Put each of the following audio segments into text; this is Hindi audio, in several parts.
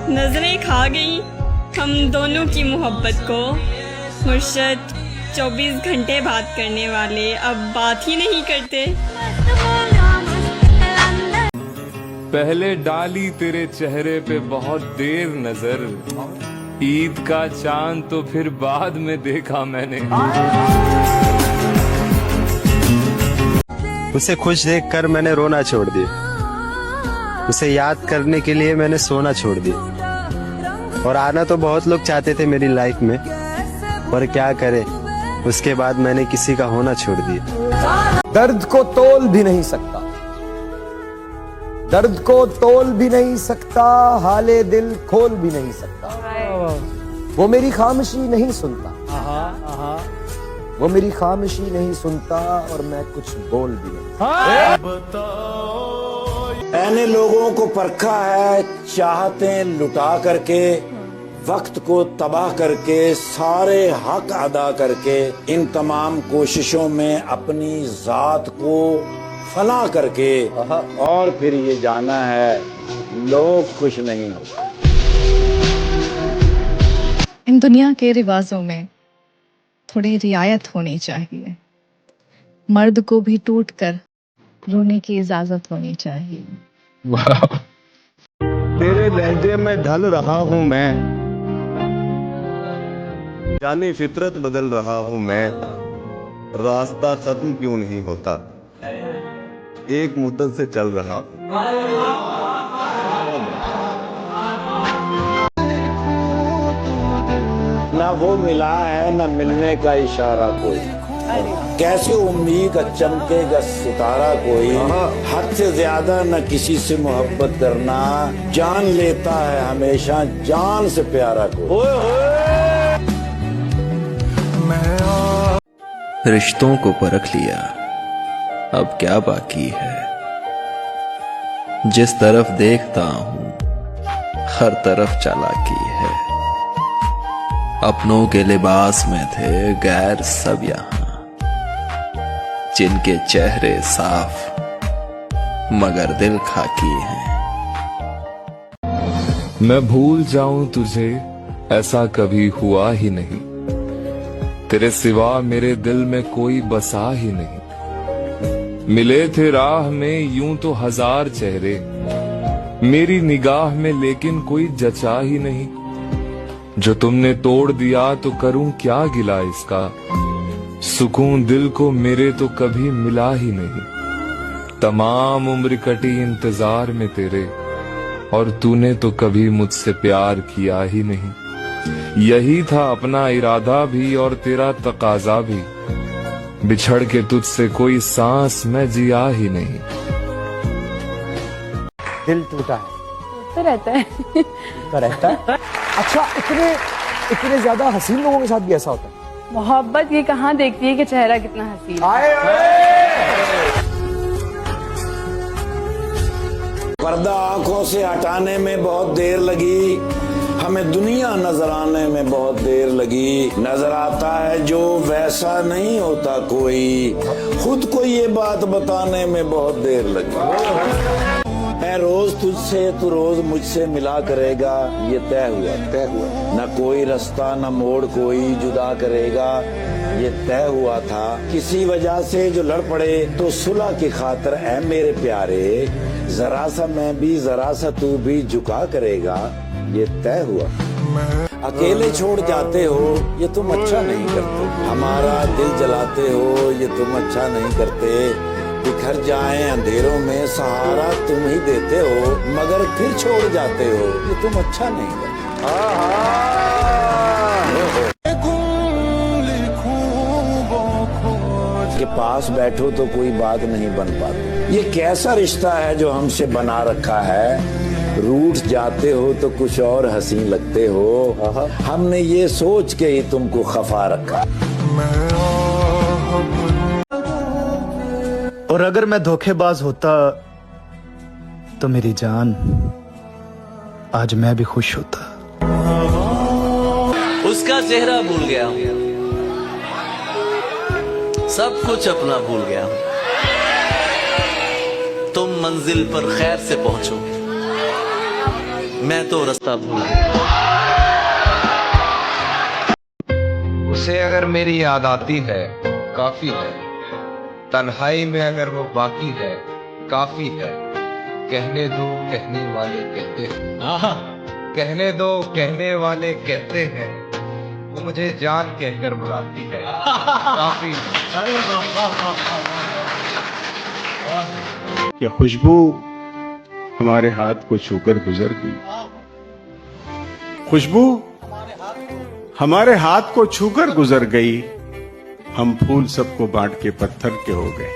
नजरें खा गई हम दोनों की मोहब्बत को। मुर्शद 24 घंटे बात करने वाले अब बात ही नहीं करते। पहले डाली तेरे चेहरे पे बहुत देर नजर, ईद का चांद तो फिर बाद में देखा मैंने। उसे खुश देखकर मैंने रोना छोड़ दिया, उसे याद करने के लिए मैंने सोना छोड़ दिया। और आना तो बहुत लोग चाहते थे मेरी लाइफ में, पर क्या करे, उसके बाद मैंने किसी का होना छोड़ दिया। दर्द को तोल भी नहीं सकता, दर्द को तोल भी नहीं सकता, हाले दिल खोल भी नहीं सकता। वो मेरी खामोशी नहीं सुनता, वो मेरी खामोशी नहीं सुनता, और मैं कुछ बोल भी नहीं। मैंने लोगों को परखा है, चाहते लुटा करके, वक्त को तबाह करके, सारे हक अदा करके, इन तमाम कोशिशों में अपनी जात को फना करके, और फिर ये जाना है लोग खुश नहीं होते। इन दुनिया के रिवाजों में थोड़ी रियायत होनी चाहिए। मर्द को भी टूट कर रोने की इजाजत होनी चाहिए। तेरे लहजे में ढल रहा हूँ मैं, जाने फितरत बदल रहा हूँ मैं, रास्ता खत्म क्यों नहीं होता, एक मुद्दत से चल रहा। ना वो मिला है ना मिलने का इशारा कोई, कैसे उम्मीद चमकेगा सितारा कोई, हद से ज्यादा न किसी से मोहब्बत करना, जान लेता है हमेशा जान से प्यारा कोई। रिश्तों को परख लिया, अब क्या बाकी है, जिस तरफ देखता हूं हर तरफ चालाकी है। अपनों के लिबास में थे गैर सब यहां, जिनके चेहरे साफ मगर दिल खाकी हैं। मैं भूल जाऊं तुझे ऐसा कभी हुआ ही नहीं, तेरे सिवा मेरे दिल में कोई बसा ही नहीं। मिले थे राह में यूं तो हजार चेहरे, मेरी निगाह में लेकिन कोई जचा ही नहीं। जो तुमने तोड़ दिया तो करूं क्या गिला इसका, सुकून दिल को मेरे तो कभी मिला ही नहीं। तमाम उम्र कटी इंतजार में तेरे, और तूने तो कभी मुझसे प्यार किया ही नहीं। यही था अपना इरादा भी और तेरा तकाजा भी, बिछड़ के तुझसे कोई सांस मैं जिया ही नहीं। दिल टूटा है तो रहता है तो रहता है। अच्छा, इतने ज्यादा हसीन लोगों के साथ भी ऐसा होता है? मोहब्बत ये कहाँ देखती है कि चेहरा कितना हसीन है। पर्दा आंखों से हटाने में बहुत देर लगी, हमें दुनिया नजर आने में बहुत देर लगी। नजर आता है जो वैसा नहीं होता कोई, खुद को ये बात बताने में बहुत देर लगी। मैं रोज तुझसे तू रोज मुझसे मिला करेगा, ये तय हुआ न कोई रास्ता न मोड़ कोई जुदा करेगा, ये तय हुआ था। किसी वजह से जो लड़ पड़े तो सुलह की खातिर ऐ मेरे प्यारे, जरा सा मैं भी जरा सा तू भी झुका करेगा, ये तय हुआ। अकेले छोड़ जाते हो ये तुम अच्छा नहीं करते, हमारा दिल जलाते हो ये तुम अच्छा नहीं करते। बिखर जाएं अंधेरों में सहारा तुम ही देते हो, मगर फिर छोड़ जाते हो ये तुम अच्छा नहीं करते। के पास बैठो तो कोई बात नहीं बन पाती। ये कैसा रिश्ता है जो हमसे बना रखा है, रूठ जाते हो तो कुछ और हसीन लगते हो, हमने ये सोच के ही तुमको खफा रखा। और अगर मैं धोखेबाज होता तो मेरी जान आज मैं भी खुश होता। उसका चेहरा भूल गया हूं, सब कुछ अपना भूल गया हूं। तुम मंजिल पर खैर से पहुंचो, मैं तो रास्ता भूल गया। उसे अगर मेरी याद आती है काफी है, तन्हाई में अगर वो बाकी है काफी है। कहने दो कहने वाले कहते हैं, कहने दो कहने वाले कहते हैं, वो मुझे जान कहकर बुलाती है काफी है। ये खुशबू हमारे हाथ को छूकर गुजर गई, खुशबू हमारे हाथ को छूकर गुजर गई, हम फूल सबको बांट के पत्थर के हो गए।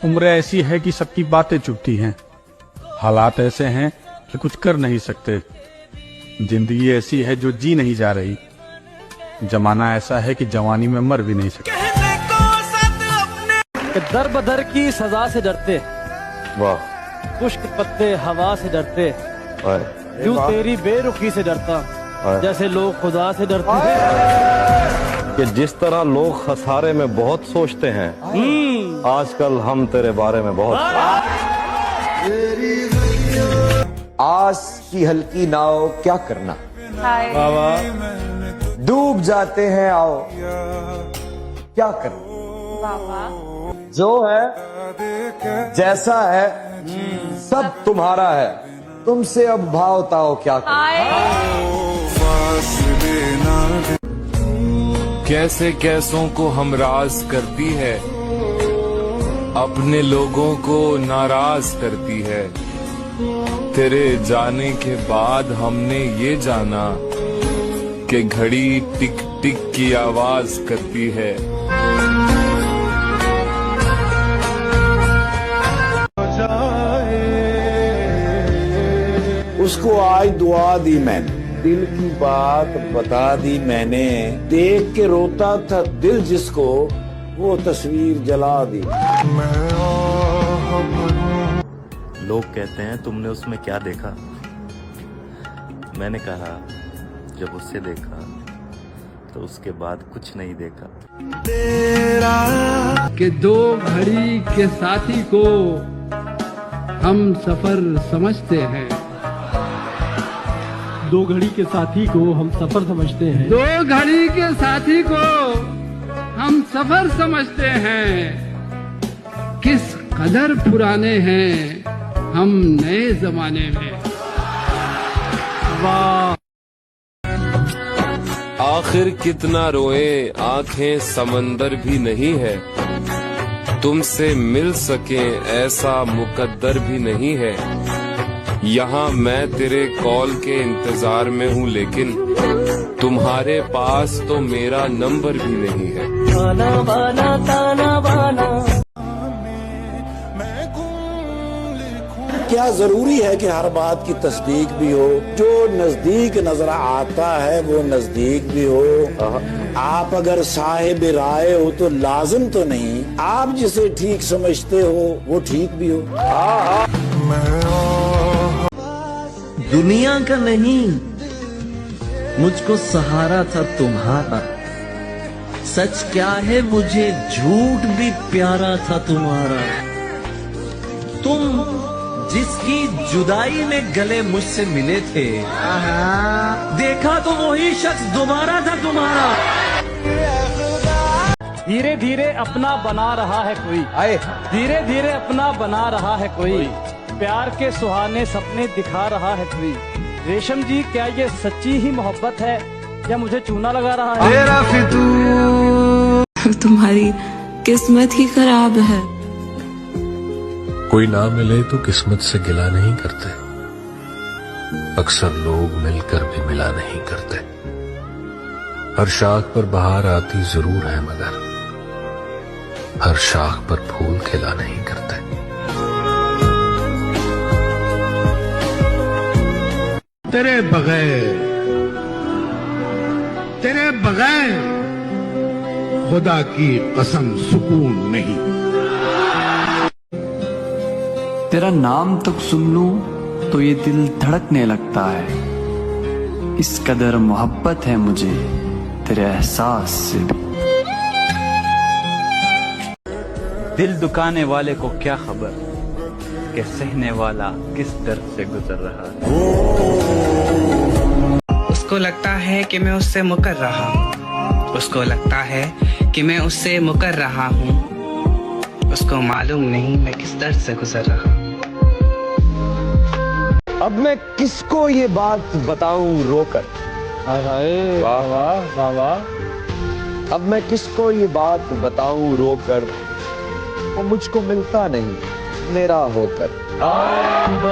उम्र ऐसी है कि सबकी बातें चुभती हैं, हालात ऐसे हैं कि कुछ कर नहीं सकते, जिंदगी ऐसी है जो जी नहीं जा रही, जमाना ऐसा है कि जवानी में मर भी नहीं सकते। दर बदर की सजा से डरते, वाह, खुश्क पत्ते हवा से डरते, यूं तेरी बेरुखी से डरता, जैसे लोग खुदा से डरते हैं। कि जिस तरह लोग खसारे में बहुत सोचते हैं, आजकल हम तेरे बारे में बहुत। आस की हल्की नाव क्या करना, डूब जाते हैं आओ क्या करना। जो है जैसा है सब तुम्हारा है, तुमसे अब भावताओ क्या करना। कैसे कैसों को हमराज करती है, अपने लोगों को नाराज करती है। तेरे जाने के बाद हमने ये जाना कि घड़ी टिक टिक की आवाज करती है। उसको आज दुआ दी मैंने, दिल की बात बता दी मैंने, देख के रोता था दिल जिसको, वो तस्वीर जला दी। लोग कहते हैं तुमने उसमें क्या देखा, मैंने कहा जब उससे देखा तो उसके बाद कुछ नहीं देखा। कि दो घड़ी के साथी को हम सफर समझते हैं, दो घड़ी के साथी को हम सफर समझते हैं, दो घड़ी के साथी को हम सफर समझते हैं। किस कदर पुराने हैं हम नए जमाने में। वाह, आखिर कितना रोए आंखें समंदर भी नहीं है, तुमसे मिल सके ऐसा मुकद्दर भी नहीं है। यहाँ मैं तेरे कॉल के इंतजार में हूँ, लेकिन तुम्हारे पास तो मेरा नंबर भी नहीं है। बाना बाना ताना बाना। क्या जरूरी है कि हर बात की तस्दीक भी हो, जो नजदीक नजर आता है वो नजदीक भी हो। आप अगर साहिब राय हो तो लाजिम तो नहीं, आप जिसे ठीक समझते हो वो ठीक भी हो। दुनिया का नहीं, मुझको सहारा था तुम्हारा। सच क्या है मुझे झूठ भी प्यारा था तुम्हारा। तुम जिसकी जुदाई में गले मुझसे मिले थे, देखा तो वही शख्स दोबारा था तुम्हारा। धीरे धीरे अपना बना रहा है कोई, धीरे धीरे अपना बना रहा है कोई, प्यार के सुहाने सपने दिखा रहा है कोई। रेशम जी, क्या ये सच्ची ही मोहब्बत है या मुझे चूना लगा रहा है? तुम्हारी किस्मत ही खराब है। कोई ना मिले तो किस्मत से गिला नहीं करते, अक्सर लोग मिलकर भी मिला नहीं करते। हर शाख पर बहार आती जरूर है, मगर हर शाख पर फूल खिला नहीं करते। तेरे बगैर खुदा की कसम सुकून नहीं। तेरा नाम तक सुन लूं तो ये दिल धड़कने लगता है। इस कदर मोहब्बत है मुझे तेरे एहसास से भी। दिल दुखाने वाले को क्या खबर, कि सहने वाला किस दर्द से गुजर रहा है। उसको लगता है कि मैं उससे मुकर रहा हूँ, उसको लगता है कि मैं उससे मुकर रहा हूँ, उसको मालूम नहीं मैं किस दर्द से गुजर रहा हूँ। अब मैं किसको ये बात बताऊं रोकर? वाह वाह वाह वाह। अब मैं किसको ये बात बताऊं रोकर, वो मुझको मिलता नहीं मेरा होकर।